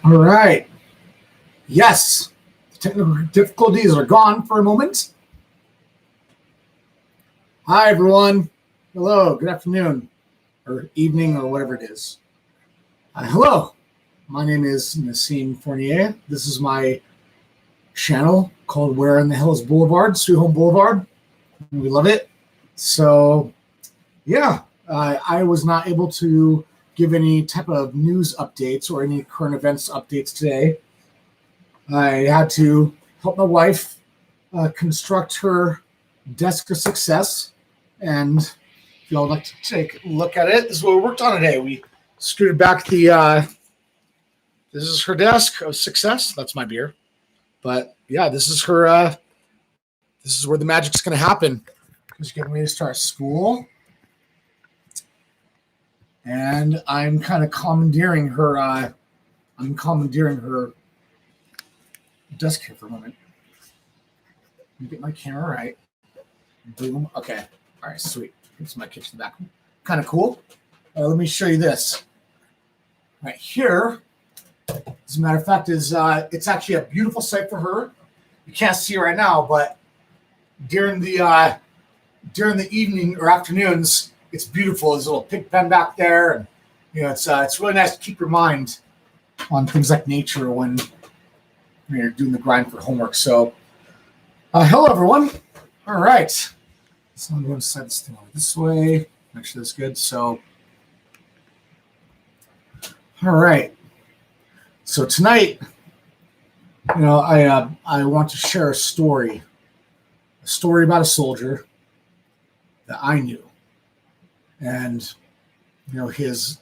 All right. Yes, the technical difficulties are gone for a moment. Hi, everyone. Hello. Good afternoon or evening or whatever it is. Hello. My name is Nassim Fournier. This is my channel called Where in the Hell is Boulevard, Sweet Home Boulevard. We love it. So, yeah, I was not able to give any type of news updates or any current events updates today. I had to help my wife construct her desk of success. And if y'all would like to take a look at it, this is what we worked on today. We screwed back this is her desk of success. That's my beer. But yeah, this is her, this is where the magic's going to happen. She's getting ready to start school. And I'm kind of commandeering her, desk here for a moment. Let me get my camera right. Boom. Okay. All right. Sweet. Here's my kitchen back. Kind of cool. Let me show you this. Right here, as a matter of fact, is it's actually a beautiful sight for her. You can't see it right now, but during the evening or afternoons, it's beautiful. There's a little pig pen back there, and it's really nice to keep your mind on things like nature when you're doing the grind for homework. So, hello everyone. All right. So I'm going to slide this thing over this way. Make sure that's good. So, all right. So tonight, I want to share a story about a soldier that I knew. And, his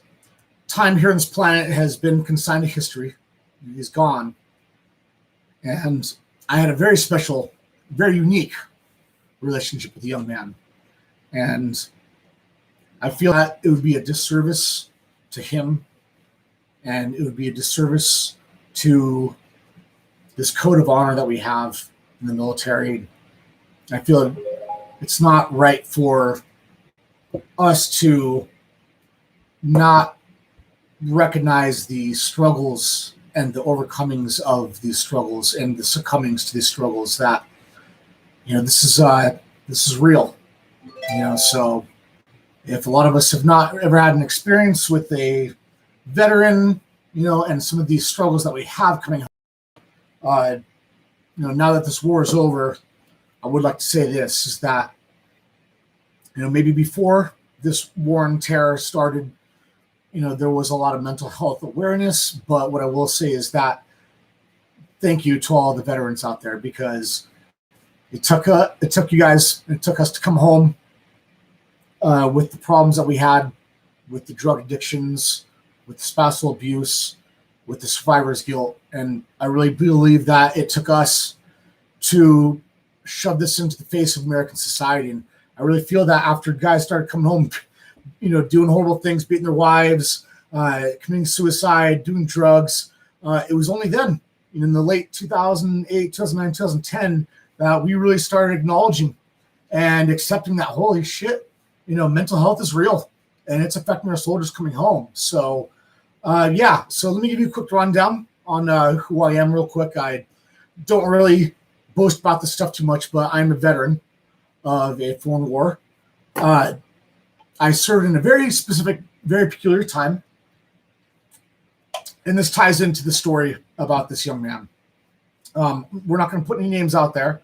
time here on this planet has been consigned to history. He's gone. And I had a very special, very unique relationship with a young man. And I feel that it would be a disservice to him, and it would be a disservice to this code of honor that we have in the military. I feel it's not right for us to not recognize the struggles and the overcomings of these struggles and the succumbings to these struggles. That this is real. So if a lot of us have not ever had an experience with a veteran, and some of these struggles that we have coming home, now that this war is over, I would like to say this is that, maybe before this war on terror started, there was a lot of mental health awareness. But what I will say is that thank you to all the veterans out there, because it took you guys, it took us to come home with the problems that we had with the drug addictions, with the spousal abuse, with the survivor's guilt. And I really believe that it took us to shove this into the face of American society. And I really feel that after guys started coming home, doing horrible things, beating their wives, committing suicide, doing drugs, it was only then, in the late 2008, 2009, 2010, that we really started acknowledging and accepting that, holy shit, mental health is real and it's affecting our soldiers coming home. So, so let me give you a quick rundown on who I am real quick. I don't really boast about this stuff too much, but I'm a veteran of a foreign war. I served in a very specific, very peculiar time. And this ties into the story about this young man. We're not going to put any names out there.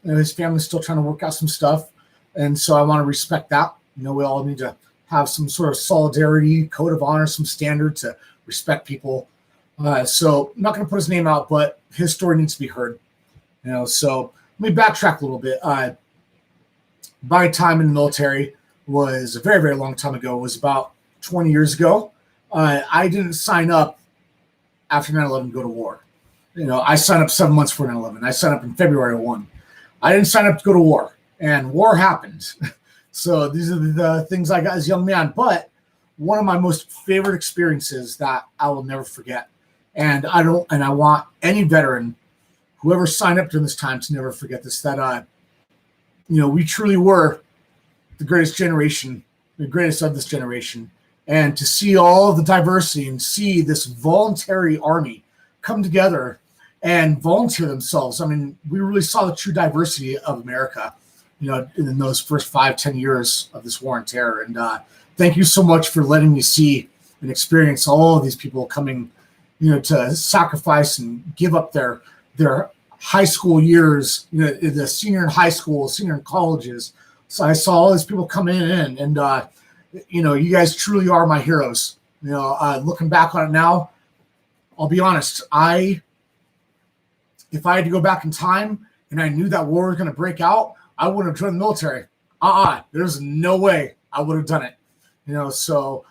His family's still trying to work out some stuff. And so I want to respect that. We all need to have some sort of solidarity, code of honor, some standard to respect people. So I'm not going to put his name out, but his story needs to be heard. So let me backtrack a little bit. My time in the military was a very, very long time ago. It was about 20 years ago. I didn't sign up after 9/11 to go to war. I signed up 7 months before 9/11. I signed up in February of 1. I didn't sign up to go to war, and war happened. So these are the things I got as a young man. But one of my most favorite experiences that I will never forget, and I want any veteran, whoever signed up during this time, to never forget this, that we truly were the greatest generation, the greatest of this generation. and to see all of the diversity and see this voluntary army come together and volunteer themselves. I mean, we really saw the true diversity of America, in those first 5-10 years of this war on terror. And thank you so much for letting me see and experience all of these people coming, to sacrifice and give up their high school years, the senior in high school, senior in colleges. So I saw all these people come in, and you guys truly are my heroes. Looking back on it now, I'll be honest. If I had to go back in time and I knew that war was going to break out, I wouldn't have joined the military. There's no way I would have done it. So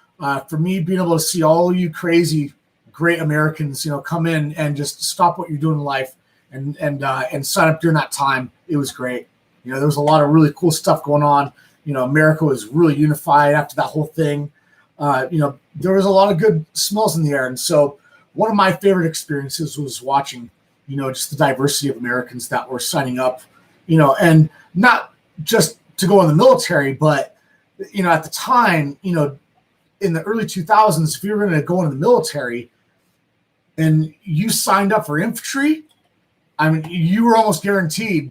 for me, being able to see all of you crazy, great Americans, come in and just stop what you're doing in life and sign up during that time, it was great. There was a lot of really cool stuff going on. America was really unified after that whole thing. There was a lot of good smells in the air. And so one of my favorite experiences was watching, just the diversity of Americans that were signing up, and not just to go in the military, but, at the time, in the early 2000s, if you were going to go into the military and you signed up for infantry, I mean, you were almost guaranteed,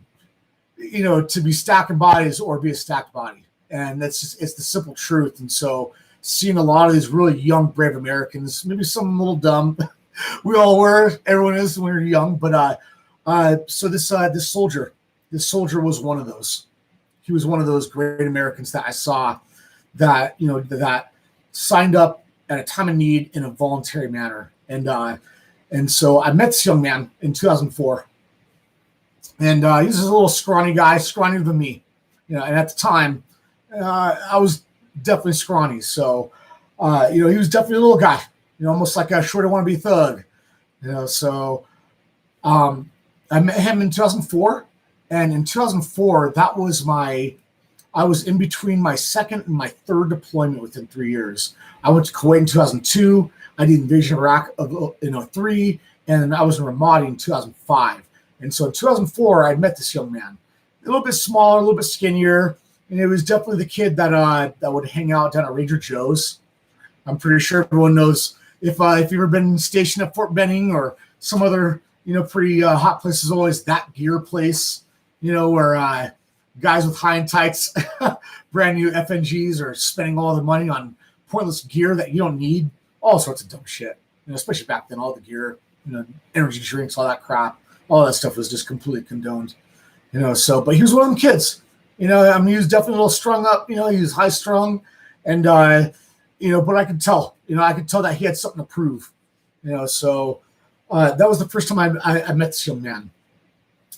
to be stacking bodies or be a stacked body. And it's the simple truth. And so seeing a lot of these really young, brave Americans, maybe some a little dumb, we all were, everyone is when we were young, but so this soldier was one of those. He was one of those great Americans that I saw that, that signed up at a time of need in a voluntary manner. And so I met this young man in 2004. And he was a little scrawny guy, scrawnier than me. And at the time, I was definitely scrawny. So, he was definitely a little guy, almost like a short wannabe thug. So I met him in 2004. And in 2004, I was in between my second and my third deployment within 3 years. I went to Kuwait in 2002. I did Invasion of Iraq in 2003, and I was in Ramadi in 2005. And so in 2004, I met this young man, a little bit smaller, a little bit skinnier, and it was definitely the kid that would hang out down at Ranger Joe's. I'm pretty sure everyone knows if you've ever been stationed at Fort Benning or some other pretty hot places, always that gear place, where guys with high and tights, brand new FNGs, are spending all the money on pointless gear that you don't need, all sorts of dumb shit. Especially back then, all the gear, energy drinks, all that crap, all that stuff was just completely condoned. So, but he was one of them kids. He was definitely a little strung up. He was high strung, and but I could tell. I could tell that he had something to prove. So that was the first time I met this young man.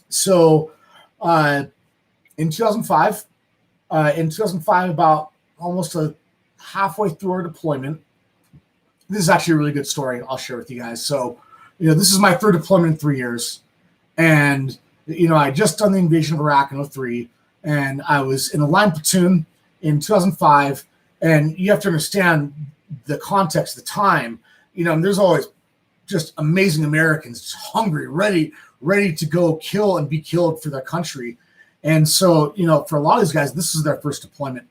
So in 2005, about almost halfway through our deployment, this is actually a really good story I'll share with you guys. So, this is my third deployment in 3 years. And, I just done the invasion of Iraq in 2003, and I was in a line platoon in 2005. And you have to understand the context of the time. There's always just amazing Americans, just hungry, ready to go kill and be killed for their country. And so, for a lot of these guys, this is their first deployment.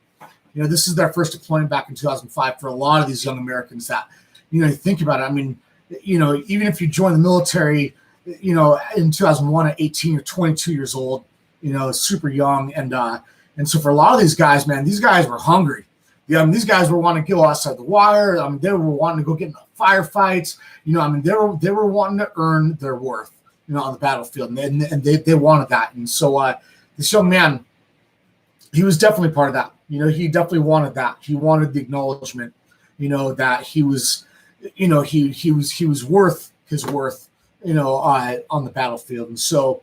This is their first deployment back in 2005 for a lot of these young Americans that, think about it. I mean, even if you join the military, in 2001 at 18 or 22 years old, super young. And so for a lot of these guys, man, these guys were hungry. These guys were wanting to go outside the wire. They were wanting to go get in the firefights. They were wanting to earn their worth, on the battlefield, and they wanted that. And so this young man, he was definitely part of that. He definitely wanted that. He wanted the acknowledgement, that he was, he was worth his worth, on the battlefield. And so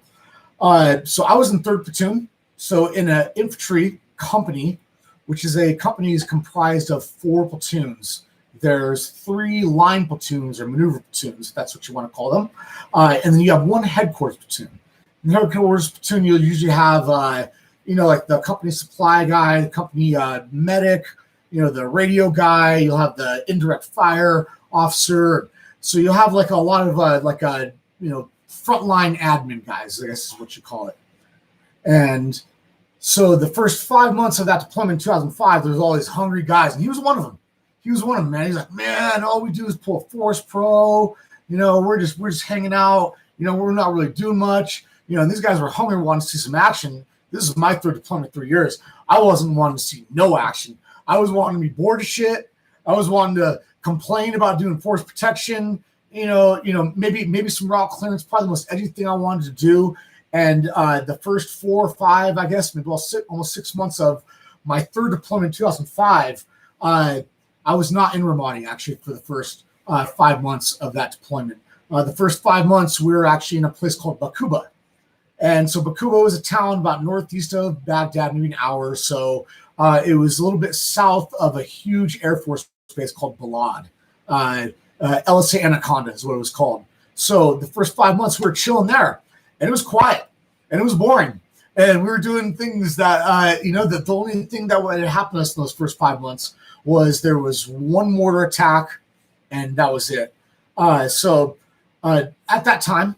I was in 3rd platoon. So in an infantry company, which is a company is comprised of 4 platoons. There's 3 line platoons or maneuver platoons, if that's what you want to call them. And then you have 1 headquarters platoon. In the headquarters platoon, you'll usually have, like the company supply guy, the company medic, the radio guy. You'll have the indirect fire officer. So you'll have like a lot of frontline admin guys, I guess is what you call it. And so the first 5 months of that deployment in 2005, there was all these hungry guys, and he was one of them. he was one of them, man. He's like, man, all we do is pull Force Pro. We're just hanging out. We're not really doing much. And these guys were hungry, wanting to see some action. This is my third deployment, 3 years. I wasn't wanting to see no action. I was wanting to be bored of shit. I was wanting to complain about doing force protection. Maybe some route clearance, probably the most edgy thing I wanted to do. And the first 4 or 5, I guess, maybe almost 6 months of my third deployment in 2005, I was not in Ramadi, actually, for the first 5 months of that deployment. The first 5 months, we were actually in a place called Bakuba. And so Bakuba was a town about northeast of Baghdad, maybe an hour or so. It was a little bit south of a huge Air Force base called Balad. LSA Anaconda is what it was called. So the first 5 months, we were chilling there. And it was quiet. And it was boring. And we were doing things that, the only thing that would happen to us in those first 5 months was there was one mortar attack, and that was it. So at that time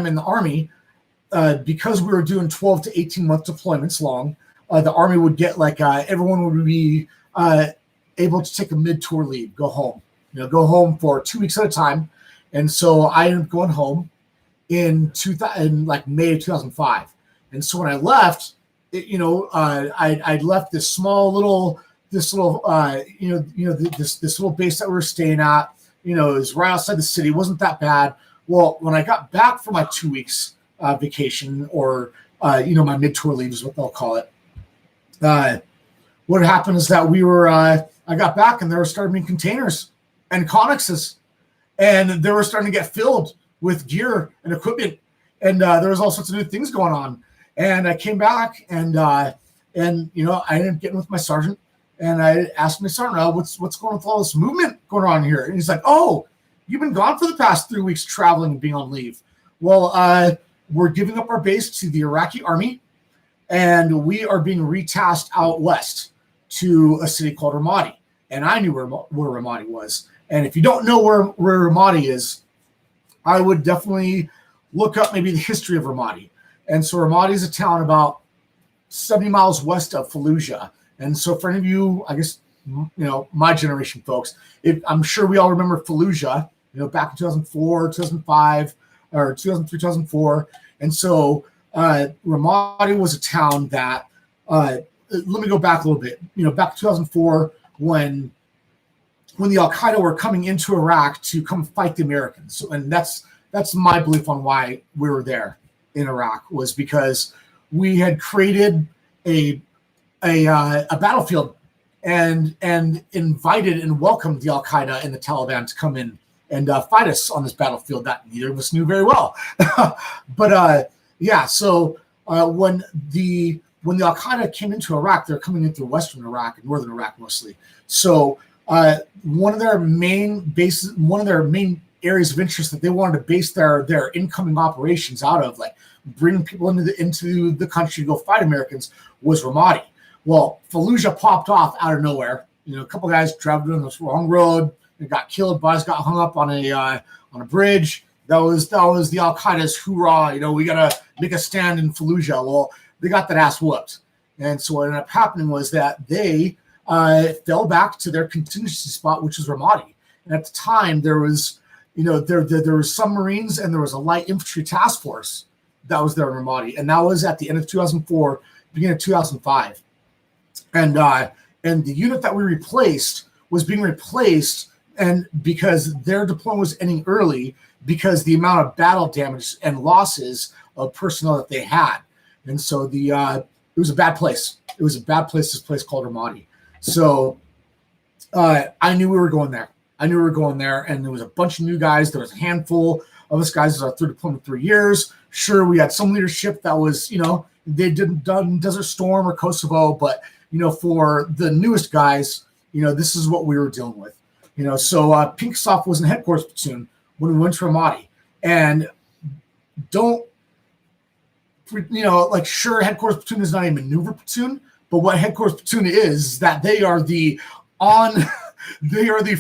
in the Army, because we were doing 12 to 18 month deployments long, the Army would get everyone would be able to take a mid-tour leave, go home. Go home for 2 weeks at a time. And so I ended up going home in May of 2005. And so when I left, I left this little base that we were staying at. It was right outside the city. It wasn't that bad. Well, when I got back from my 2 weeks vacation, or my mid-tour leave is what they'll call it. What happened is that I got back and there were starting being containers and connexes, and they were starting to get filled with gear and equipment, and there was all sorts of new things going on. And I came back, and I ended up getting with my sergeant, and I asked my sergeant, what's going on with all this movement going on here? And he's like, oh, you've been gone for the past 3 weeks traveling and being on leave. Well, we're giving up our base to the Iraqi army, and we are being retasked out west to a city called Ramadi. And I knew where Ramadi was. And if you don't know where Ramadi is, I would definitely look up maybe the history of Ramadi. And so Ramadi is a town about 70 miles west of Fallujah. And so for any of you, I guess, my generation folks, I'm sure we all remember Fallujah, back in 2004, 2005, or 2003, 2004. And so Ramadi was a town that, let me go back a little bit, back in 2004, when the Al-Qaeda were coming into Iraq to come fight the Americans. So, and that's my belief on why we were there in Iraq, was because we had created a battlefield and invited and welcomed the Al-Qaeda and the Taliban to come in and fight us on this battlefield that neither of us knew very well. But so when the Al-Qaeda came into Iraq, they're coming in through Western Iraq and Northern Iraq mostly. So one of their main areas of interest that they wanted to base their incoming operations out of, like bringing people into the country to go fight Americans, was Ramadi. Well, Fallujah popped off out of nowhere. A couple of guys traveled on this wrong road. They got killed. Bodies got hung up on a bridge. That was the Al-Qaeda's hoorah. We gotta make a stand in Fallujah. Well, they got that ass whooped. And so what ended up happening was that they fell back to their contingency spot, which was Ramadi. And at the time, there was, there was submarines and there was a light infantry task force that was there in Ramadi. And that was at the end of 2004, beginning of 2005. And the unit that we replaced was being replaced, and because their deployment was ending early because the amount of battle damage and losses of personnel that they had. And so it was a bad place. It was a bad place, this place called Ramadi. So I knew we were going there. And there was a bunch of new guys. There was a handful of us guys. It was our third deployment, 3 years. Sure, we had some leadership that was, they didn't done Desert Storm or Kosovo, but for the newest guys, this is what we were dealing with. So Pink Soft was in headquarters platoon when we went to Ramadi. And sure, headquarters platoon is not a maneuver platoon, but what headquarters platoon is that they are the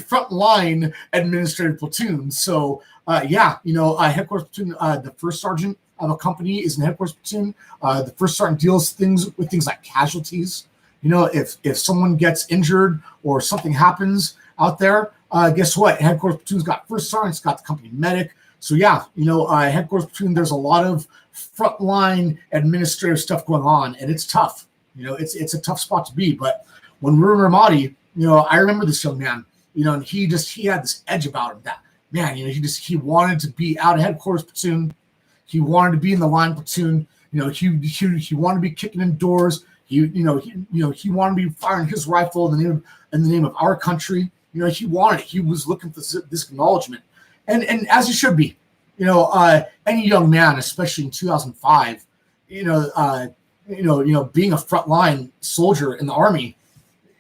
front line administrative platoon. So headquarters platoon, the first sergeant of a company is in headquarters platoon. The first sergeant deals with things like casualties if someone gets injured or something happens out there, guess what? Headquarters platoon's got first sergeant, it's got the company medic. So yeah, headquarters platoon, there's a lot of frontline administrative stuff going on, and it's tough. It's a tough spot to be. But when we were in Ramadi, I remember this young man, and he had this edge about him that, man, he wanted to be out of headquarters platoon. He wanted to be in the line platoon. He wanted to be kicking in doors. He wanted to be firing his rifle in the name of our country. He wanted it. He was looking for this acknowledgement, and as he should be. Any young man, especially in 2005, being a frontline soldier in the Army,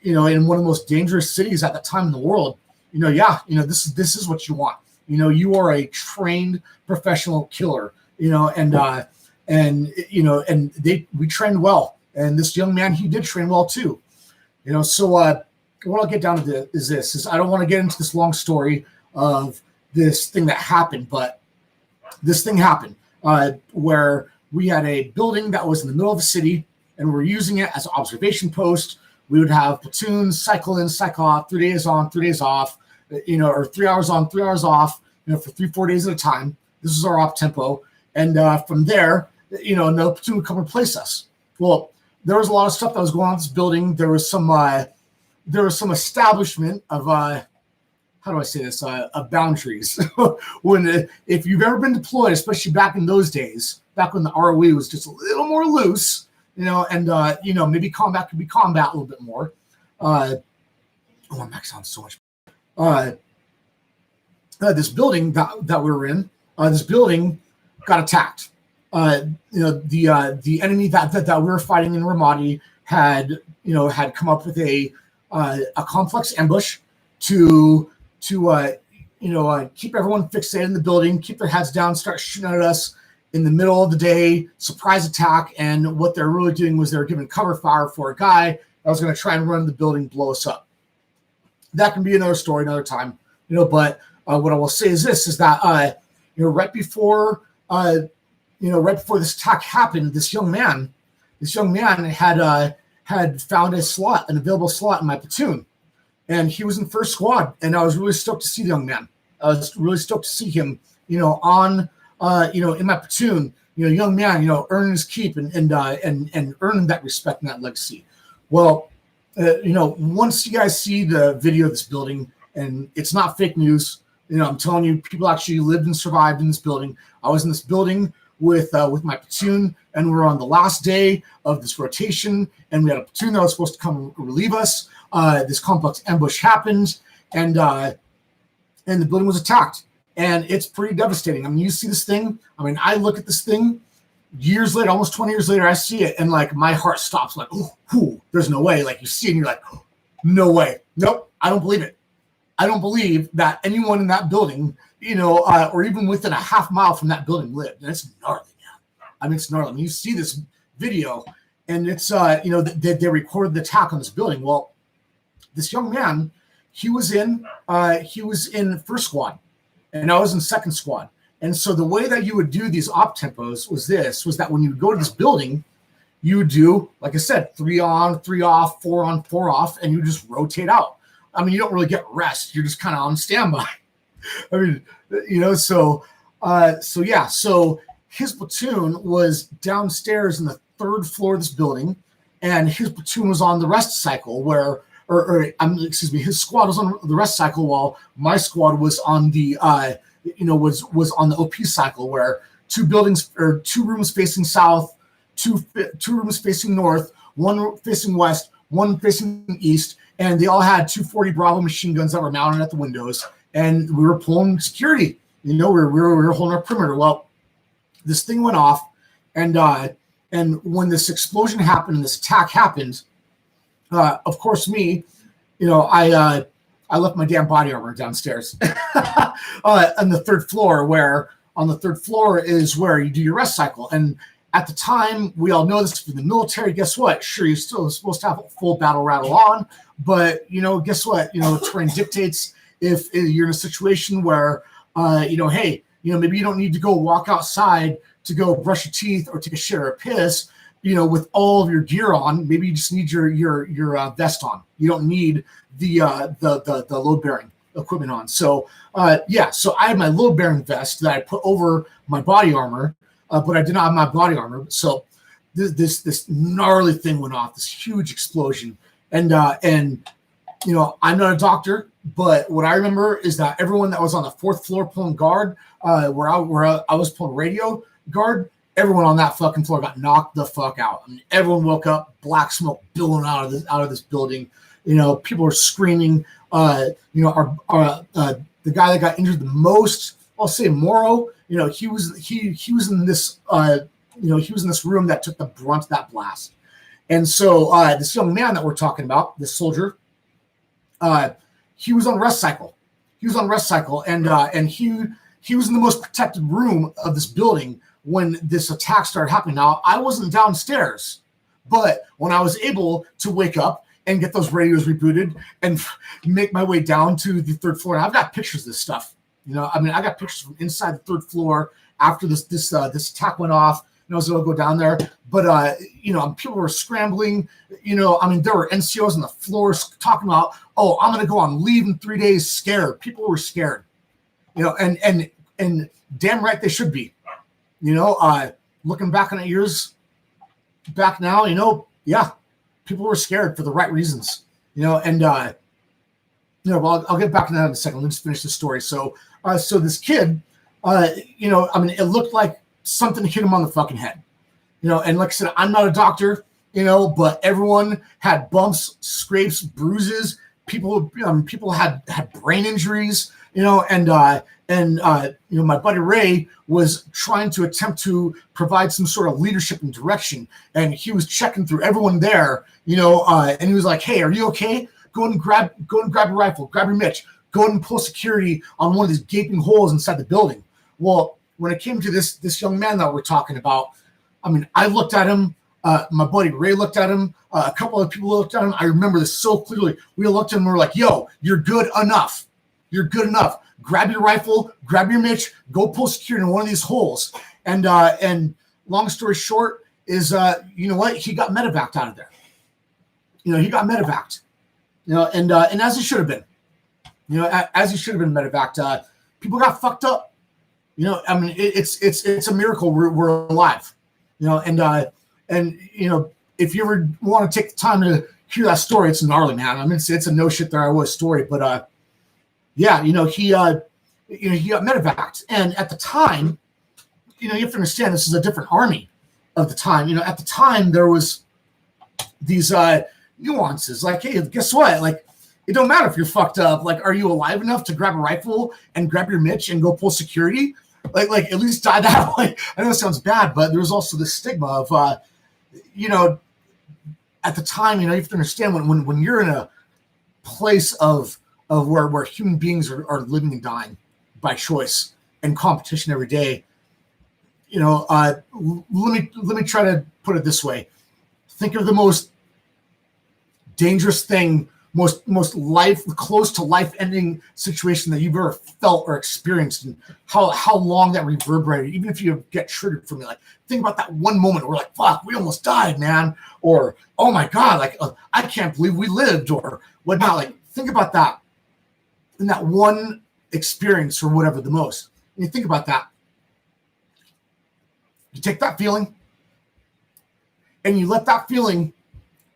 in one of the most dangerous cities at that time in the world, this is what you want. You are a trained professional killer. We trained well, and this young man, he did train well too. So what I'll get down to is I don't want to get into this long story of this thing that happened, but this thing happened where we had a building that was in the middle of the city, and we were using it as an observation post. We would have platoons cycle in, cycle off, 3 days on, 3 days off, or 3 hours on, 3 hours off, for 3-4 days at a time. This is our op tempo. And from there, another platoon would come replace us. Well, there was a lot of stuff that was going on in this building. There was some establishment of how do I say this? Of boundaries. If you've ever been deployed, especially back in those days, back when the ROE was just a little more loose, and maybe combat could be combat a little bit more. Max sounds so much. This building that we were in, this building got attacked. The enemy that we were fighting in Ramadi had come up with a complex ambush to keep everyone fixated in the building, keep their heads down, start shooting at us in the middle of the day, surprise attack. And what they're really doing was they're giving cover fire for a guy that was going to try and run the building, blow us up. That can be another story, another time, but what I will say is this, is that, right before this attack happened, this young man had found an available slot in my platoon. And he was in first squad, and I was really stoked to see the young man. I was really stoked to see him, in my platoon, young man, earning his keep and earning that respect and that legacy. Well, once you guys see the video of this building, and it's not fake news, I'm telling you, people actually lived and survived in this building. I was in this building with my platoon, and we were on the last day of this rotation, and we had a platoon that was supposed to come relieve us. This complex ambush happened, and the building was attacked, and it's pretty devastating. I mean, you see this thing. I mean, I look at this thing years later, almost 20 years later, I see it, and like my heart stops. Like, ooh, there's no way. Like you see it, and you're like, oh, no way. Nope, I don't believe it. I don't believe that anyone in that building, or even within a half mile from that building lived. And it's gnarly, man. I mean, it's gnarly. I mean, you see this video, and it's they recorded the attack on this building. Well, this young man, he was in first squad, and I was in second squad. And so the way that you would do these op tempos was that when you would go to this building, you would do, like I said, 3 on, 3 off, 4 on, 4 off, and you just rotate out. I mean, you don't really get rest. You're just kind of on standby. I mean, so his platoon was downstairs in the 3rd floor of this building, and his platoon was on the rest cycle his squad was on the rest cycle while my squad was on the, was on the OP cycle, where 2 rooms facing south, two rooms facing north, 1 facing west, 1 facing east, and they all had 240 Bravo machine guns that were mounted at the windows, and we were pulling security. We were holding our perimeter. Well, this thing went off, and when this explosion happened and this attack happened, of course, me, I left my damn body armor downstairs on the 3rd floor, where on the 3rd floor is where you do your rest cycle. And at the time, we all know this from the military. Guess what? Sure, you're still supposed to have a full battle rattle on, but guess what? Terrain dictates if you're in a situation where, hey, maybe you don't need to go walk outside to go brush your teeth or take a shit or a piss. with all of your gear on, maybe you just need your vest on. You don't need the load bearing equipment on. So so I had my load bearing vest that I put over my body armor, but I did not have my body armor. So this gnarly thing went off, this huge explosion, and I'm not a doctor, but what I remember is that everyone that was on the fourth floor pulling guard, where I was pulling radio guard, everyone on that fucking floor got knocked the fuck out. I mean, everyone woke up, black smoke billowing out of this building. People were screaming. The guy that got injured the most, I'll say Morrow. He was in this. He was in this room that took the brunt of that blast. And so this young man that we're talking about, this soldier, he was on rest cycle. And he was in the most protected room of this building when this attack started happening. Now, I wasn't downstairs, but when I was able to wake up and get those radios rebooted and make my way down to the third floor, and I've got pictures of this stuff. I got pictures from inside the third floor after this attack went off. I was able to go down there, but people were scrambling. There were NCOs on the floors talking about, "Oh, I'm going to go on leave in 3 days." Scared. People were scared. And damn right they should be. Looking back on the years back now, people were scared for the right reasons. Well, I'll get back to that in a second. Let's finish the story. So this kid, it looked like something hit him on the fucking head, and like I said, I'm not a doctor, but everyone had bumps, scrapes, bruises. People had brain injuries, and my buddy Ray was trying to attempt to provide some sort of leadership and direction, and he was checking through everyone there, and he was like, "Hey, are you okay? Go and grab your rifle, grab your Mitch, go and pull security on one of these gaping holes inside the building." Well, when it came to this young man that we're talking about, I looked at him. My buddy Ray looked at him. A couple of people looked at him. I remember this so clearly. We looked at him and we were like, "Yo, you're good enough. You're good enough. Grab your rifle, grab your Mitch, go pull security in one of these holes." And long story short is, you know what? He got medevaced out of there. He got medevaced. And as he should have been. As he should have been medevaced. People got fucked up. It's a miracle we're alive. If you ever want to take the time to hear that story, it's gnarly, man. It's a no shit there I was story, but he got medevaced, and at the time, you have to understand this is a different army of the time. At the time there was these nuances, like, hey, guess what? Like, it don't matter if you're fucked up. Like, are you alive enough to grab a rifle and grab your Mitch and go pull security? Like at least die that way. I know it sounds bad, but there was also this stigma of, at the time, you have to understand when you're in a place of where human beings are living and dying by choice and competition every day. Let me try to put it this way. Think of the most dangerous thing, most close to life ending situation that you've ever felt or experienced, and how long that reverberated. Even if you get triggered from it, like, think about that one moment where, like, fuck, we almost died, man, or oh my god, like, I can't believe we lived, or whatnot. Like, think about that in that one experience or whatever the most. And you think about that, you take that feeling and you let that feeling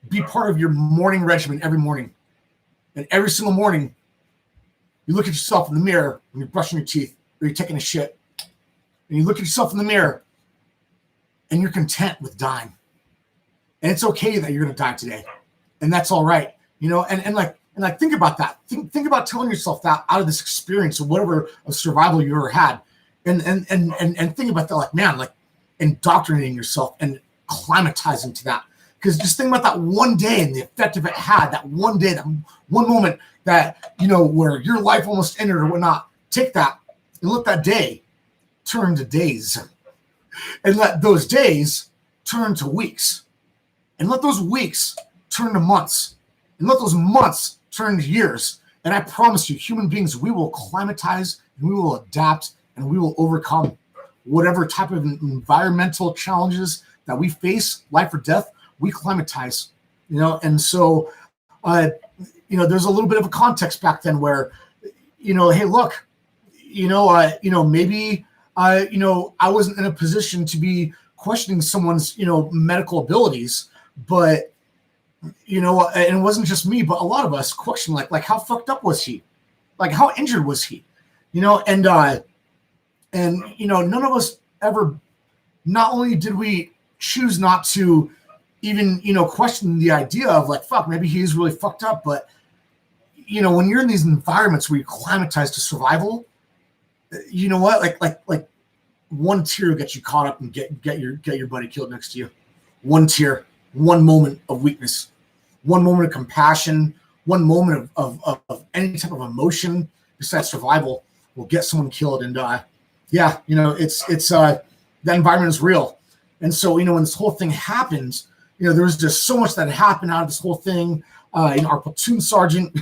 be part of your morning regimen every morning. And every single morning, you look at yourself in the mirror when you're brushing your teeth or you're taking a shit. And you look at yourself in the mirror and you're content with dying. And it's okay that you're going to die today. And that's all right. And think about that. Think about telling yourself that out of this experience or whatever of survival you ever had. And think about that, like, man, like, indoctrinating yourself and climatizing to that. Because just think about that one day and the effect of it had, that one day, that one moment that, where your life almost ended or whatnot. Take that and let that day turn to days. And let those days turn to weeks. And let those weeks turn to months. And let those months turn to years. And I promise you, human beings, we will climatize and we will adapt and we will overcome whatever type of environmental challenges that we face, life or death, we climatize, and so, there's a little bit of a context back then where, hey, look, maybe, I wasn't in a position to be questioning someone's, medical abilities, but, and it wasn't just me, but a lot of us questioned, like how fucked up was he? Like, how injured was he? And none of us ever, not only did we choose not to even, question the idea of like, fuck, maybe he's really fucked up. But, when you're in these environments where you climatize to survival, you know what? Like one tear gets you caught up and get your buddy killed next to you. One tear, one moment of weakness, one moment of compassion, one moment of any type of emotion besides survival will get someone killed. And it's that environment is real. And so, when this whole thing happens, there was just so much that happened out of this whole thing. Our platoon sergeant,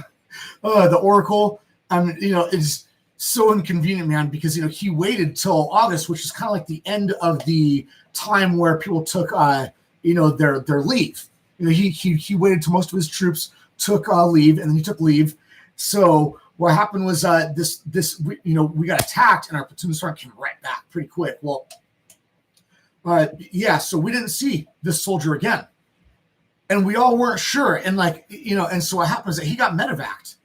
the Oracle, it's so inconvenient, man, because, he waited till August, which is kind of like the end of the time where people took, their leave. He waited till most of his troops took leave, and then he took leave. So what happened was we got attacked, and our platoon sergeant came right back pretty quick. Well, so we didn't see this soldier again, and we all weren't sure. And and so what happened is that he got medevaced.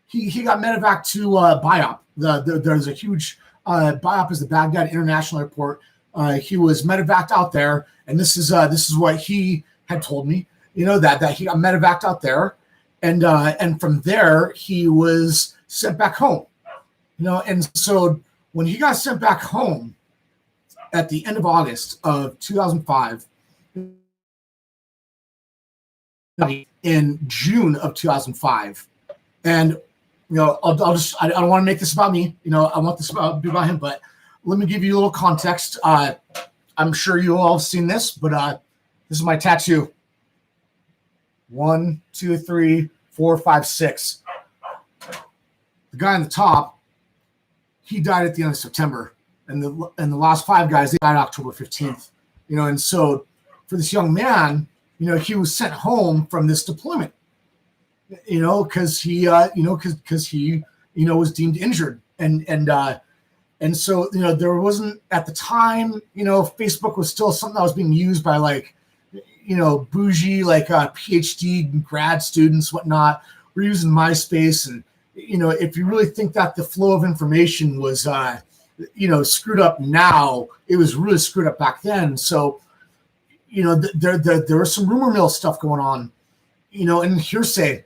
He got medevaced to BIOP. There's a huge BIOP is the Baghdad International Airport. He was medevaced out there, and this is what he had told me. That he got medevaced out there, and from there he was sent back home. And so when he got sent back home at the end of August of 2005, in June of 2005, and I'll just I don't want to make this about me. I want this to be about him, but let me give you a little context. I'm sure you all have seen this, but this is my tattoo. 1, 2, 3, 4, 5, 6. The guy on the top, he died at the end of September, and the last 5 guys, they died October 15th. And so for this young man, he was sent home from this deployment, because he was deemed injured, and so there wasn't at the time, Facebook was still something that was being used by bougie PhD grad students, whatnot. We're using MySpace, and if you really think that the flow of information was screwed up now, it was really screwed up back then. So there was some rumor mill stuff going on, and hearsay,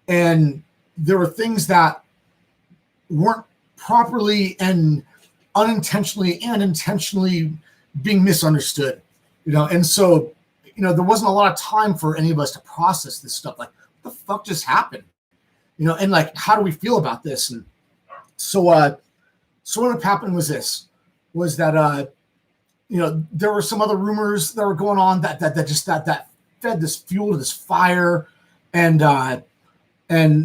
and there were things that weren't properly and unintentionally and intentionally being misunderstood, and so there wasn't a lot of time for any of us to process this stuff. Like, what the fuck just happened? And like, how do we feel about this? And so what happened was that there were some other rumors that were going on that fed this fuel to this fire, and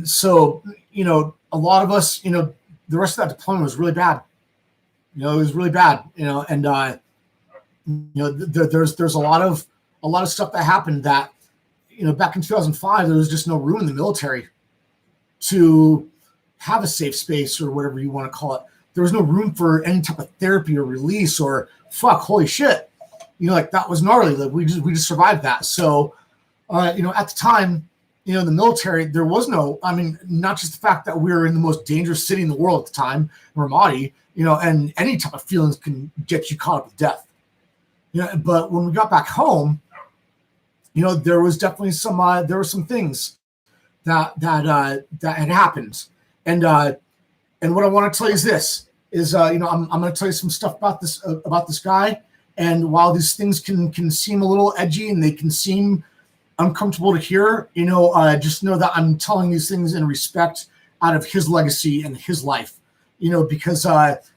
so a lot of us, the rest of that deployment was really bad. It was really bad. And there's a lot of stuff that happened that, back in 2005, there was just no room in the military to have a safe space or whatever you want to call it. There was no room for any type of therapy or release or holy shit. That was gnarly. Like, we just survived that. So, at the time, the military, there was no, not just the fact that we were in the most dangerous city in the world at the time, Ramadi, and any type of feelings can get you caught up with death. But when we got back home, there was definitely there were some things that had happened, and what I want to tell you is this: I'm going to tell you some stuff about this guy, and while these things can seem a little edgy and they can seem uncomfortable to hear, just know that I'm telling these things in respect out of his legacy and his life, because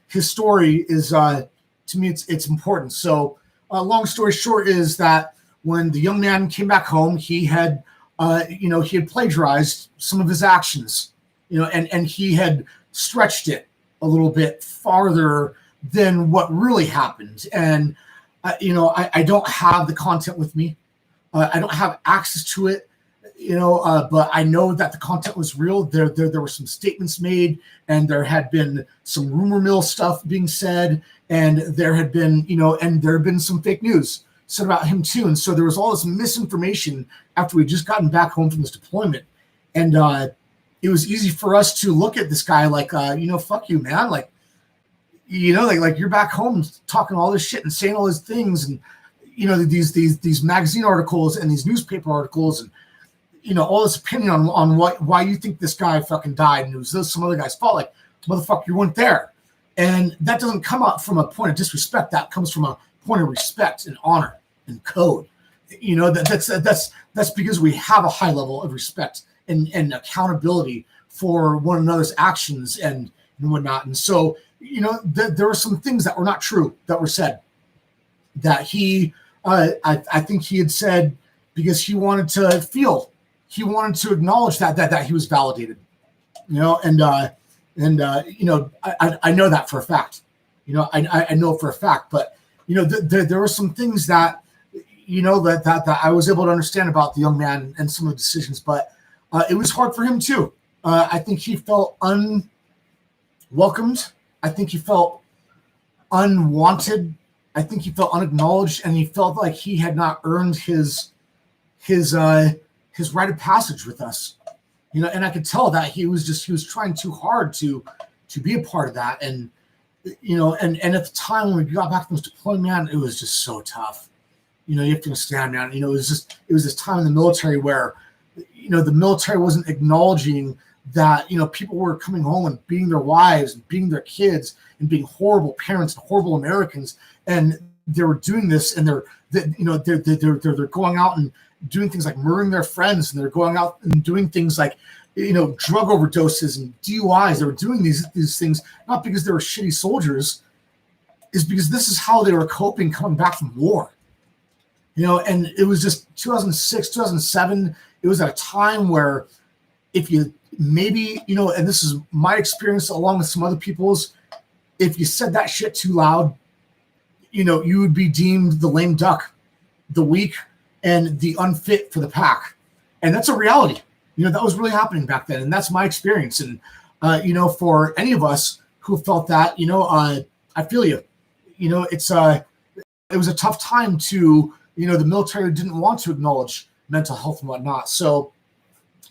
his story is to me it's important. So. Long story short is that when the young man came back home, he had plagiarized some of his actions, and he had stretched it a little bit farther than what really happened. And I don't have the content with me. I don't have access to it, but I know that the content was real. There were some statements made, and there had been some rumor mill stuff being said, and there had been, and there had been some fake news said about him too. And so there was all this misinformation after we just gotten back home from this deployment. And it was easy for us to look at this guy like, fuck you, man. Like, like you're back home talking all this shit and saying all these things, and these magazine articles and these newspaper articles, and all this opinion on why you think this guy fucking died and it was some other guy's fault. Like, motherfucker, you weren't there. And that doesn't come up from a point of disrespect. That comes from a point of respect and honor and code. That's because we have a high level of respect and accountability for one another's actions and whatnot. And so, there were some things that were not true that were said that he, I think he had said because he wanted to acknowledge that he was validated, I know that for a fact, I know for a fact, but there were some things that, that I was able to understand about the young man and some of the decisions, but it was hard for him too. I think he felt unwelcomed. I think he felt unwanted. I think he felt unacknowledged, and he felt like he had not earned his rite of passage with us. And I could tell that he was trying too hard to be a part of that. And, and at the time when we got back from this deployment, man, it was just so tough. You have to understand, man, it was this time in the military where, the military wasn't acknowledging that, people were coming home and beating their wives and beating their kids and being horrible parents and horrible Americans. And they were doing this, and they're going out and doing things like murdering their friends, and they're going out and doing things like, drug overdoses and DUIs. They were doing these things not because they were shitty soldiers, is because this is how they were coping coming back from war. And it was just 2006, 2007. It was at a time where if you maybe, and this is my experience along with some other people's, if you said that shit too loud, you would be deemed the lame duck, the weak, and the unfit for the pack. And that's a reality. That was really happening back then. And that's my experience. And, for any of us who felt that, I feel you. It was a tough time to, the military didn't want to acknowledge mental health and whatnot. So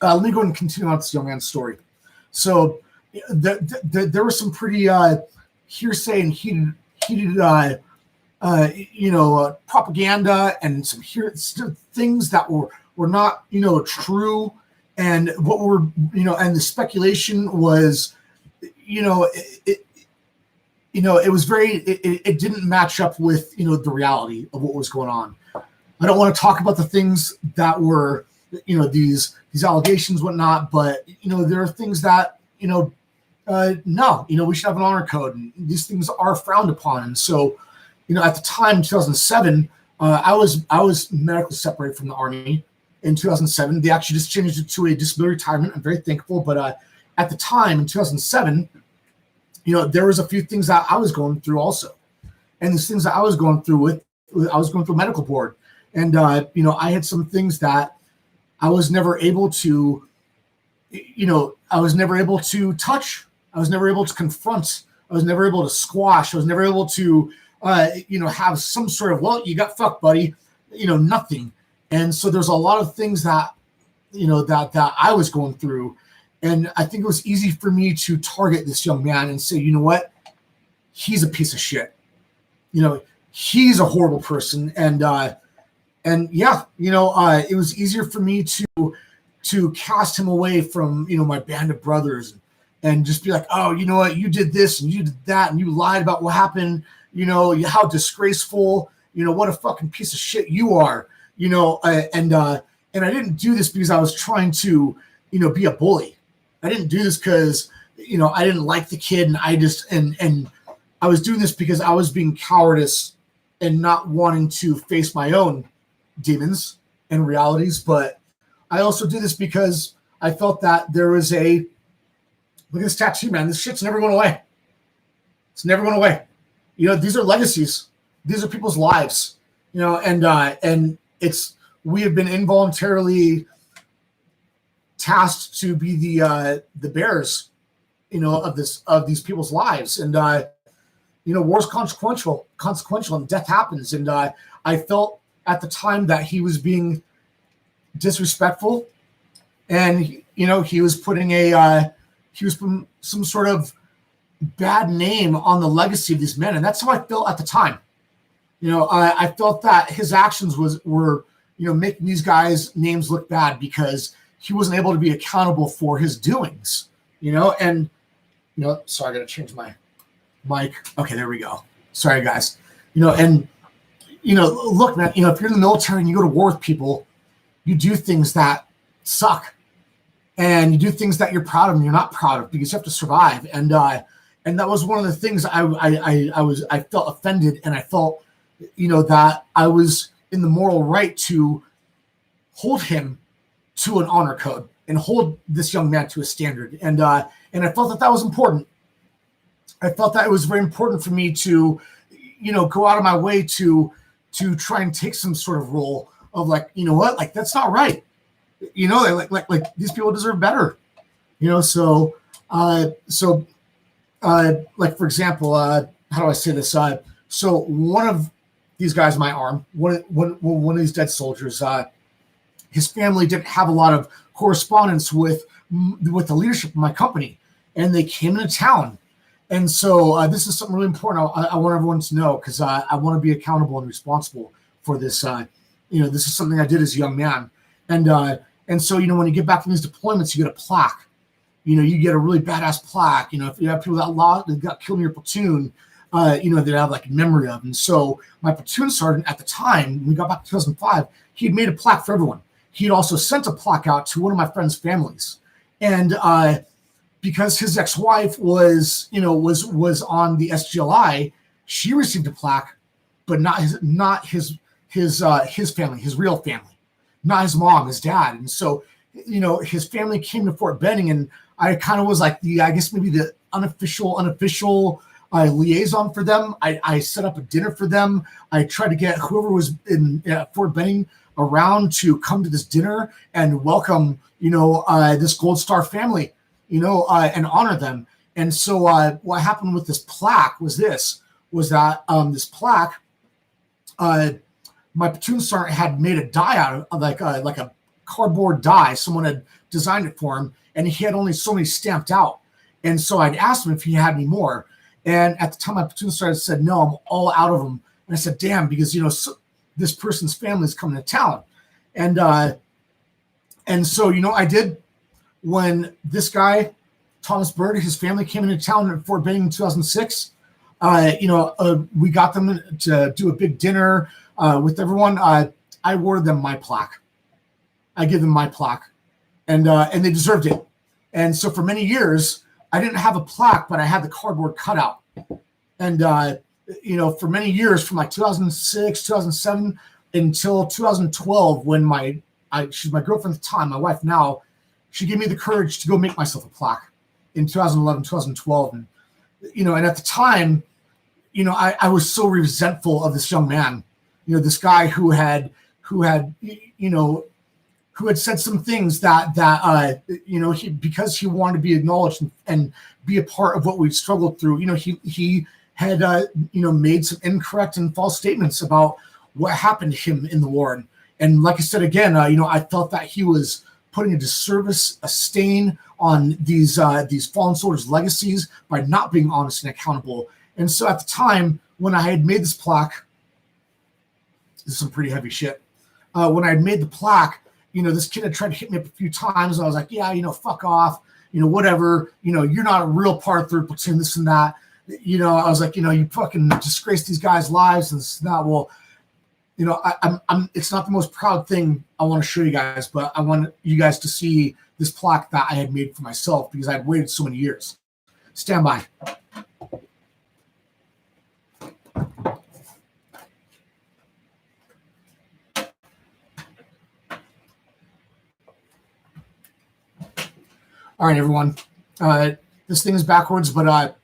let me go and continue on this young man's story. So there was some pretty hearsay and heated propaganda and some things that were not, true. And what were, and the speculation was, it was it didn't match up with, the reality of what was going on. I don't want to talk about the things that were, these allegations, whatnot, but, there are things that, no, we should have an honor code, and these things are frowned upon. And so, at the time, 2007, I was medically separated from the Army in 2007. They actually just changed it to a disability retirement. I'm very thankful. But at the time, in 2007, there was a few things that I was going through also. And these things that I was going through I was going through a medical board. And, I had some things that I was never able to, I was never able to touch. I was never able to confront. I was never able to squash. I was never able to, have some sort of, well, you got fucked, buddy, nothing. And so there's a lot of things that, that I was going through. And I think it was easy for me to target this young man and say, you know what, he's a piece of shit. He's a horrible person. And yeah, it was easier for me to cast him away from, my band of brothers and just be like, oh, you know what, you did this and you did that and you lied about what happened. How disgraceful, what a fucking piece of shit you are, and I didn't do this because I was trying to, be a bully. I didn't do this because, I didn't like the kid, and I just, and I was doing this because I was being cowardice and not wanting to face my own demons and realities. But I also do this because I felt that there was look at this tattoo, man. This shit's never going away. It's never going away. These are legacies. these are people's lives, and we have been involuntarily tasked to be the bearers, of these people's lives. And war's consequential, and death happens. And I felt at the time that he was being disrespectful, and he was putting some sort of bad name on the legacy of these men. And that's how I felt at the time. I felt that his actions were making these guys' names look bad because he wasn't able to be accountable for his doings. And sorry, I gotta change my mic. Okay, there we go. Sorry, guys. Look, man, if you're in the military and you go to war with people, you do things that suck, and you do things that you're proud of and you're not proud of because you have to survive. And that was one of the things I felt offended, and I felt, that I was in the moral right to hold him to an honor code and hold this young man to a standard. And I felt that was important. I felt that it was very important for me to, go out of my way to try and take some sort of role of like, that's not right. Like these people deserve better. So like, for example, how do I say this? So one of these guys, my arm, one of these dead soldiers, his family didn't have a lot of correspondence with the leadership of my company, and they came into town. And so this is something really important I want everyone to know, because I want to be accountable and responsible for this. This is something I did as a young man. And so, when you get back from these deployments, you get a plaque. You get a really badass plaque. If you have people that got killed in your platoon, that have like a memory of. And so my platoon sergeant at the time, when we got back in 2005, he had made a plaque for everyone. He had also sent a plaque out to one of my friends' families. And because his ex-wife was on the SGLI, she received a plaque, but not his family, his real family, not his mom, his dad. And so, his family came to Fort Benning, and I kind of was like the unofficial liaison for them. I set up a dinner for them. I tried to get whoever was in Fort Benning around to come to this dinner and welcome, this Gold Star family, and honor them. And so what happened with this plaque was that this plaque, my platoon sergeant had made a die out of like a cardboard die. Someone had designed it for him, and he had only so many stamped out. And so I'd asked him if he had any more. And at the time, my platoon sergeant said, "No, I'm all out of them." And I said, "Damn," because this person's family is coming to town. And so I did. When this guy, Thomas Bird, his family came into town at Fort Benning in 2006, we got them to do a big dinner with everyone. I awarded them my plaque. I give them my plaque, and they deserved it. And so for many years, I didn't have a plaque, but I had the cardboard cutout. And for many years, from like 2006, 2007 until 2012, when she's my girlfriend at the time, my wife now, she gave me the courage to go make myself a plaque in 2011, 2012. And, and at the time, I was so resentful of this young man, this guy who had said some things that because he wanted to be acknowledged and be a part of what we've struggled through, he had, made some incorrect and false statements about what happened to him in the war. And like I said, again, I felt that he was putting a disservice, a stain on these fallen soldiers' legacies by not being honest and accountable. And so at the time when I had made this plaque, this is some pretty heavy shit. When I had made the plaque, this kid had tried to hit me up a few times. And I was like, yeah, fuck off, whatever, you're not a real part of third platoon, this and that. I was like, you fucking disgrace these guys' lives and this and that. Well, I'm it's not the most proud thing I want to show you guys, but I want you guys to see this plaque that I had made for myself because I'd waited so many years. Stand by. All right, everyone. This thing is backwards, but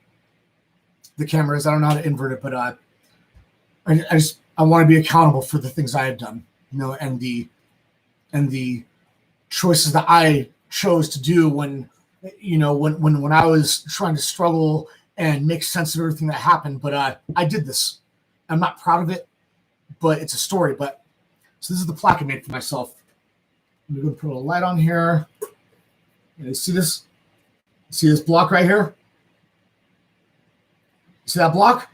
the camera is. I don't know how to invert it, but I want to be accountable for the things I have done, and the choices that I chose to do when I was trying to struggle and make sense of everything that happened. But I did this. I'm not proud of it, but it's a story. But so this is the plaque I made for myself. I'm going to put a little light on here. You see this? See this block right here? See that block?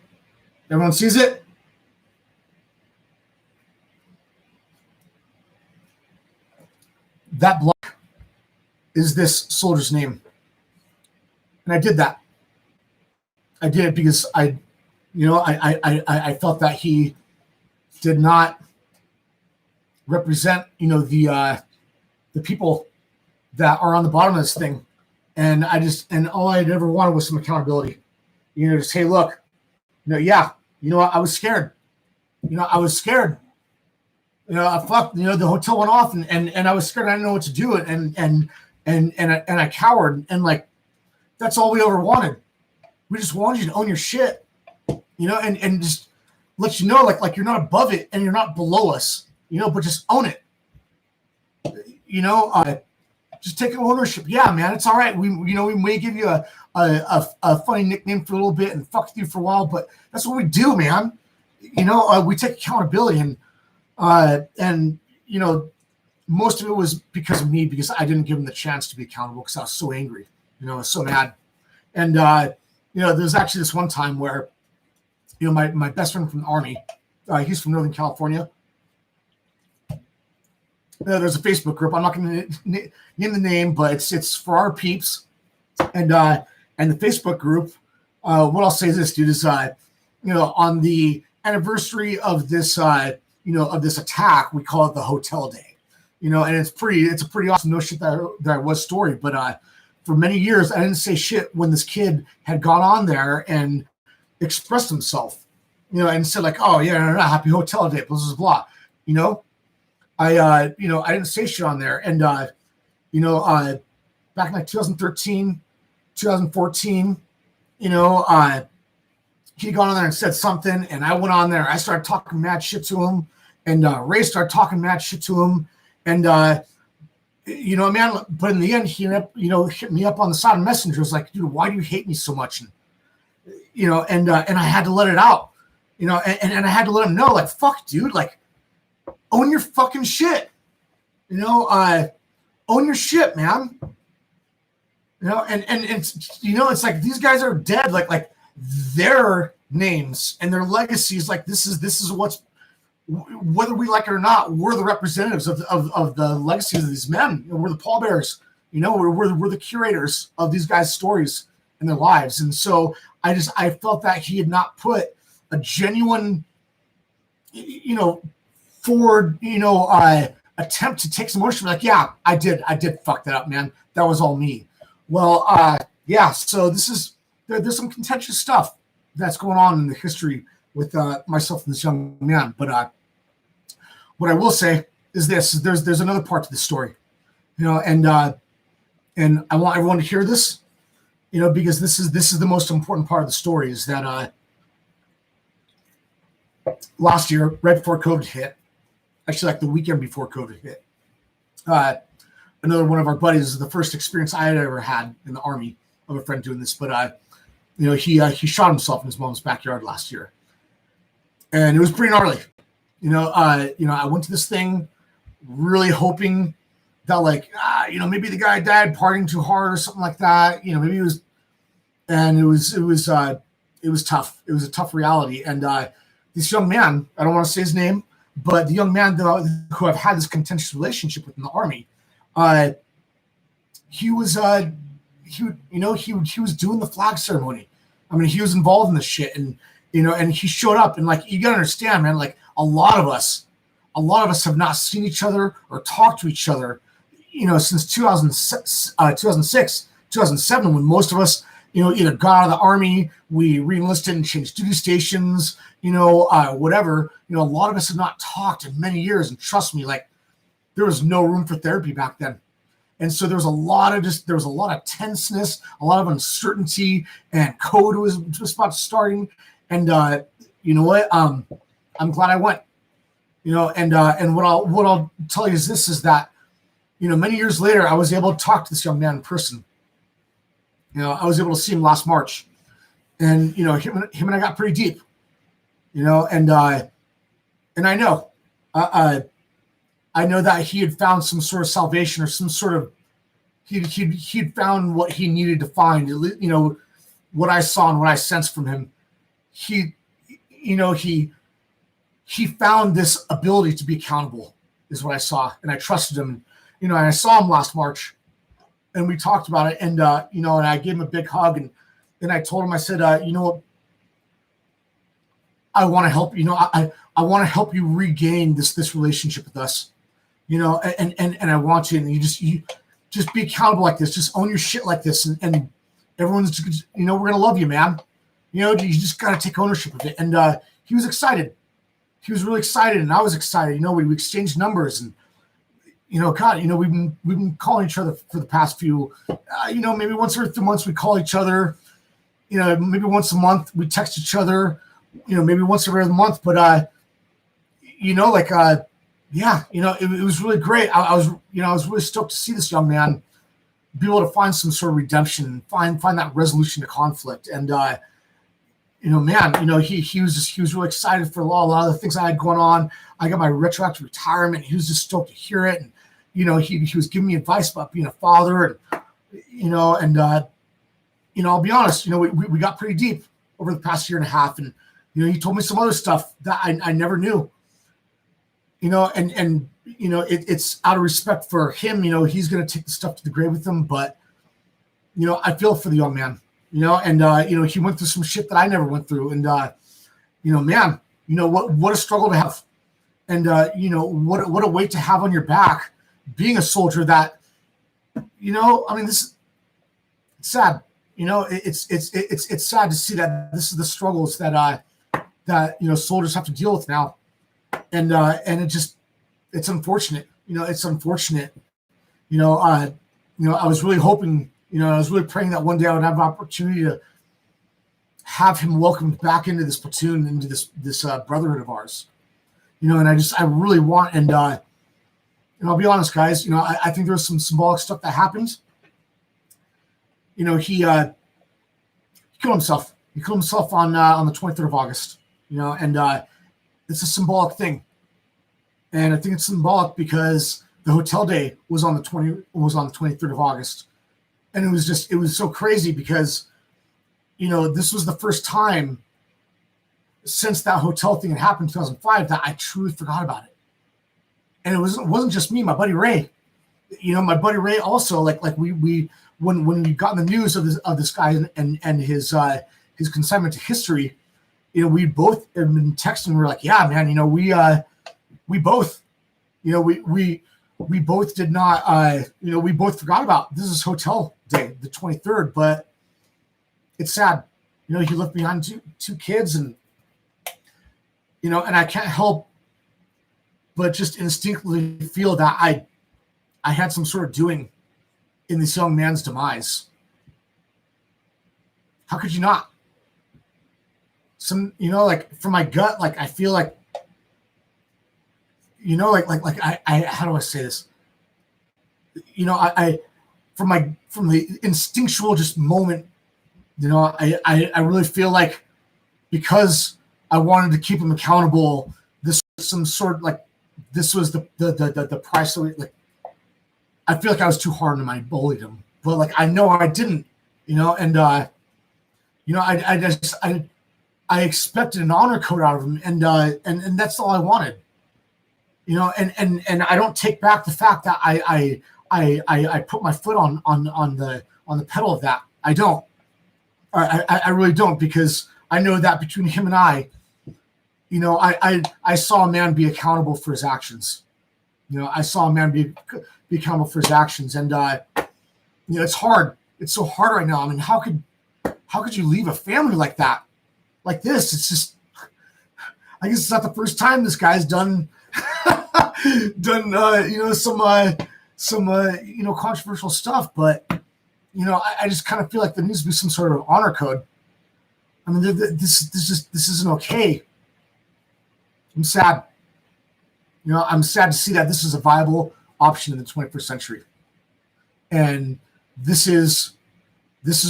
Everyone sees it? That block is this soldier's name. And I did that. I did it because I felt that he did not represent, the people that are on the bottom of this thing. And all I'd ever wanted was some accountability. Just, hey, look, I was scared. I was scared. The hotel went off and I was scared. I didn't know what to do. And I cowered. And like, that's all we ever wanted. We just wanted you to own your shit, and just let you know, like you're not above it and you're not below us, but just own it. Just take ownership. Yeah, man, it's all right. We may give you a funny nickname for a little bit and fuck with you for a while, but that's what we do, man. We take accountability, and most of it was because of me, because I didn't give him the chance to be accountable because I was so angry. I was so mad. And there's actually this one time where, my best friend from the Army, he's from Northern California. There's a Facebook group. I'm not going to name the name, but it's for our peeps. And the Facebook group, what I'll say is this, dude, is, on the anniversary of this, of this attack, we call it the Hotel Day, and it's a pretty awesome no shit that was story. But for many years, I didn't say shit when this kid had gone on there and expressed himself, and said like, oh yeah, no, happy Hotel Day, blah, blah, blah. I didn't say shit on there. And, back in like 2013, 2014, he'd gone on there and said something, and I went on there. I started talking mad shit to him, and Ray started talking mad shit to him. And, man, but in the end, he hit me up on the side of Messenger. Was like, dude, why do you hate me so much? And, and I had to let it out, and I had to let him know, like, fuck, dude, like, own your fucking shit, own your shit, man. And it's like these guys are dead, like their names and their legacies. Like this is what's, whether we like it or not, we're the representatives of the legacies of these men. We're the pallbearers. We're the curators of these guys' stories and their lives. And so I felt that he had not put a genuine, forward, attempt to take some ownership. Like, yeah, I did fuck that up, man. That was all me. Well, yeah. So there's some contentious stuff that's going on in the history with myself and this young man. But what I will say is this: there's another part to the story, and I want everyone to hear this, because this is the most important part of the story. Is that last year, right before COVID hit, actually like the weekend before COVID hit, another one of our buddies, the first experience I had ever had in the Army of a friend doing this, but he shot himself in his mom's backyard last year, and it was pretty gnarly. I went to this thing really hoping that maybe the guy died partying too hard or something like that. Maybe it was tough. It was a tough reality. And this young man, I don't want to say his name, but the young man who I've had this contentious relationship with in the Army, he was doing the flag ceremony. I mean, he was involved in this shit, and he showed up, and like, you gotta understand, man, like a lot of us have not seen each other or talked to each other, since 2006, 2007, when most of us, either got out of the Army, we re-enlisted and changed duty stations, whatever. A lot of us have not talked in many years, and trust me, like, there was no room for therapy back then. And so there was a lot of tenseness, a lot of uncertainty, and code was just about starting. And you know what? I'm glad I went. And what I'll tell you is this: is that many years later, I was able to talk to this young man in person. I was able to see him last March, and him and I got pretty deep. And I know, I know that he had found some sort of salvation or some sort of he'd found what he needed to find. What I saw and what I sensed from him. He found this ability to be accountable is what I saw, and I trusted him. And I saw him last March, and we talked about it, and and I gave him a big hug, and I told him, I said, what, I want to help. I want to help you regain this relationship with us. And I want you, and you just be accountable like this, just own your shit like this, and everyone's we're gonna love you, man. You just gotta take ownership of it. And he was excited. He was really excited, and I was excited. We exchanged numbers, and God, we've been calling each other for the past few, maybe once every 3 months we call each other. Maybe once a month we text each other. Maybe once every other month. But yeah, it was really great. I was really stoked to see this young man be able to find some sort of redemption, find that resolution to conflict, and he was really excited for a lot of the things I had going on. I got my retroactive retirement. He was just stoked to hear it, and he was giving me advice about being a father, and I'll be honest, we got pretty deep over the past year and a half, and he told me some other stuff that I never knew. It's out of respect for him. He's going to take the stuff to the grave with him, but I feel for the young man. He went through some shit that I never went through, and man, what a struggle to have, and what a weight to have on your back, being a soldier. That it's sad. It's sad to see that this is the struggles that soldiers have to deal with now. And it's unfortunate. It's unfortunate. I was really hoping, I was really praying that one day I would have an opportunity to have him welcomed back into this platoon, into this brotherhood of ours. And I really want, and I'll be honest, guys, I think there was some symbolic stuff that happened. He killed himself. He killed himself on the 23rd of August, and it's a symbolic thing. And I think it's symbolic because the hotel day was on the 23rd of August. And it was so crazy because, this was the first time since that hotel thing had happened in 2005 that I truly forgot about it. And it wasn't just me, my buddy Ray. My buddy Ray also, like we when we got the news of this guy and his consignment to history, we both have been texting. We're like, yeah, man, we both, we both did not, we both forgot about this is hotel day, the 23rd, but it's sad. He left behind two kids, and, and I can't help but just instinctively feel that I had some sort of doing in this young man's demise. How could you not? From my gut, I feel like, I how do I say this? I from the instinctual just moment, I really feel like because I wanted to keep him accountable, this was some sort of this was the price of it. I feel like I was too hard on him. I bullied him, but I know I didn't, and I expected an honor code out of him, and that's all I wanted. And I don't take back the fact that I put my foot on the pedal of that. I don't. I really don't, because I know that between him and I saw a man be accountable for his actions. I saw a man be accountable for his actions, and it's hard. It's so hard right now. I mean, how could you leave a family like that, like this? It's just, I guess it's not the first time this guy's done some controversial stuff, but I just kind of feel like there needs to be some sort of honor code. I mean, this isn't okay. I'm sad. I'm sad to see that this is a viable option in the 21st century, and this is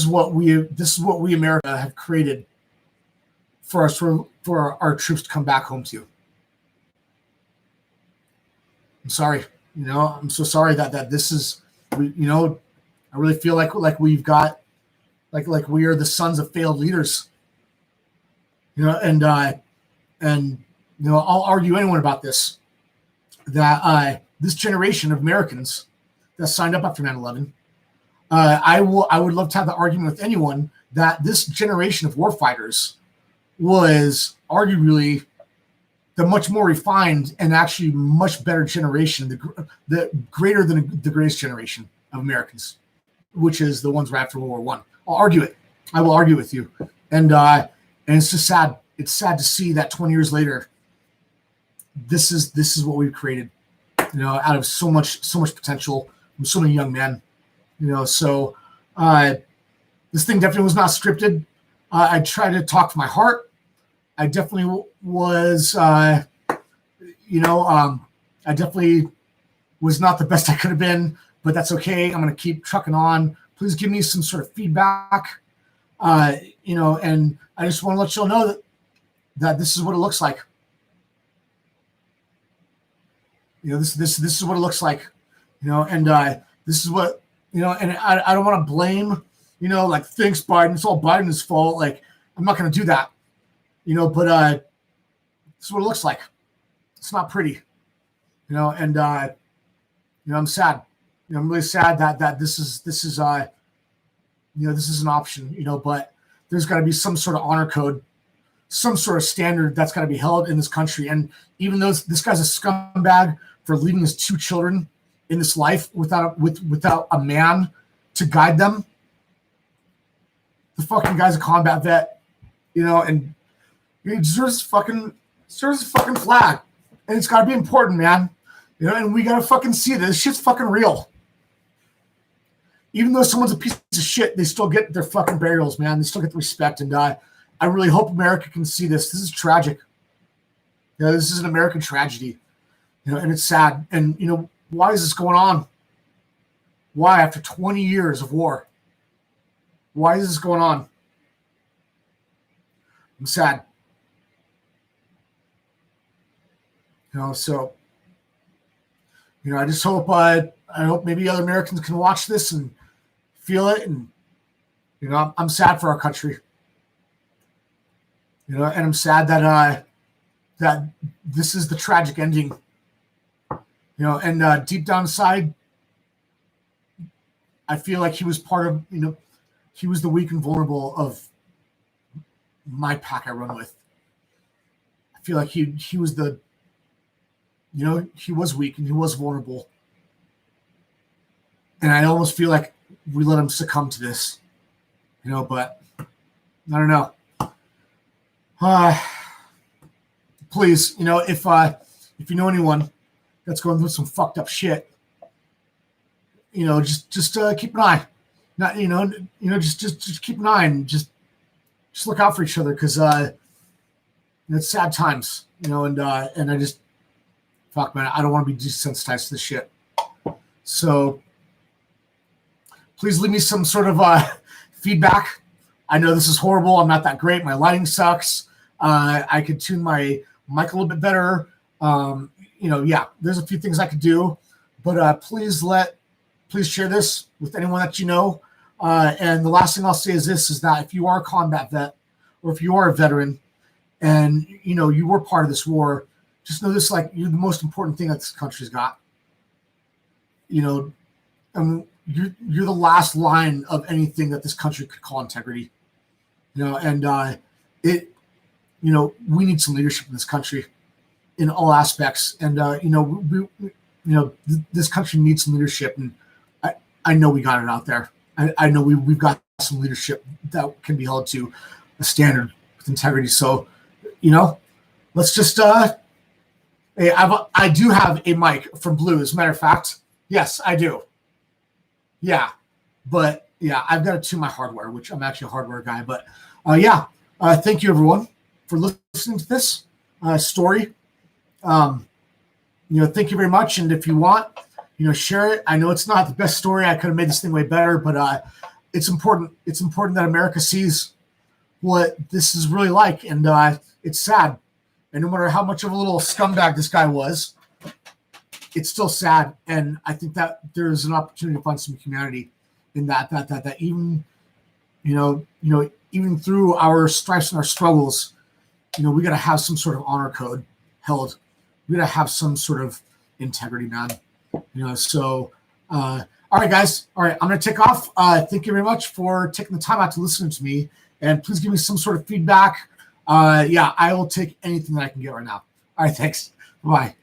what we America have created for us for our troops to come back home to. I'm sorry, I'm so sorry that this is, I really feel like we've got like we are the sons of failed leaders, and I'll argue anyone about this, that this generation of Americans that signed up after 9/11, I would love to have the argument with anyone that this generation of warfighters was arguably the much more refined and actually much better generation, the greater than the greatest generation of Americans, which is the ones right after World War One. I'll argue it. I will argue with you, and it's just sad. It's sad to see that 20 years later, this is what we've created, out of so much potential from so many young men, So this thing definitely was not scripted. I tried to talk from my heart. I definitely was, I definitely was not the best I could have been, but that's okay. I'm going to keep trucking on. Please give me some sort of feedback, and I just want to let you all know that this is what it looks like. This is what it looks like, and this is what, and I don't want to blame, like, thanks Biden, it's all Biden's fault. Like, I'm not going to do that, but this is what it looks like. It's not pretty, and I'm sad. I'm really sad that this is this is an option, but there's got to be some sort of honor code, some sort of standard that's got to be held in this country. And even though this guy's a scumbag for leaving his 2 children in this life without a man to guide them, the fucking guy's a combat vet, and he deserves a fucking flag, and it's got to be important, man, and we got to fucking see this shit's fucking real. Even though someone's a piece of shit, they still get their fucking burials, man. They still get the respect, and I really hope America can see this. This is tragic. This is an American tragedy, and it's sad. And, why is this going on? Why, after 20 years of war? Why is this going on? I'm sad. So, I just hope, I hope maybe other Americans can watch this and feel it. And, I'm sad for our country. And I'm sad that this is the tragic ending. And deep down inside, I feel like he was part of, he was the weak and vulnerable of my pack I run with. I feel like he was the, he was weak and he was vulnerable. And I almost feel like we let him succumb to this, but I don't know. Please, if you know anyone that's going through some fucked up shit, just keep an eye. Not, just keep an eye and just look out for each other, because it's sad times, and I just, fuck, man, I don't want to be desensitized to this shit. So please leave me some sort of feedback. I know this is horrible. I'm not that great. My lighting sucks. I could tune my mic a little bit better. There's a few things I could do, but please share this with anyone that you know. And the last thing I'll say is this, is that if you are a combat vet, or if you are a veteran and, you were part of this war, just know this, like, you're the most important thing that this country's got. You're the last line of anything that this country could call integrity. And we need some leadership in this country in all aspects. And, this country needs some leadership. And I know we got it out there. I know we've got some leadership that can be held to a standard with integrity. So, let's just, hey, I do have a mic from Blue, as a matter of fact. Yes, I do. Yeah. But yeah, I've got to tune my hardware, which I'm actually a hardware guy. But thank you everyone for listening to this story. Thank you very much. And if you want, share it. I know it's not the best story. I could have made this thing way better, but it's important. It's important that America sees what this is really like. And it's sad. And no matter how much of a little scumbag this guy was, it's still sad. And I think that there's an opportunity to find some humanity in that even, even through our strifes and our struggles, we got to have some sort of honor code held. We got to have some sort of integrity, man. So, all right, guys. All right, I'm going to take off. Thank you very much for taking the time out to listen to me. And please give me some sort of feedback. I will take anything that I can get right now. All right, thanks. Bye.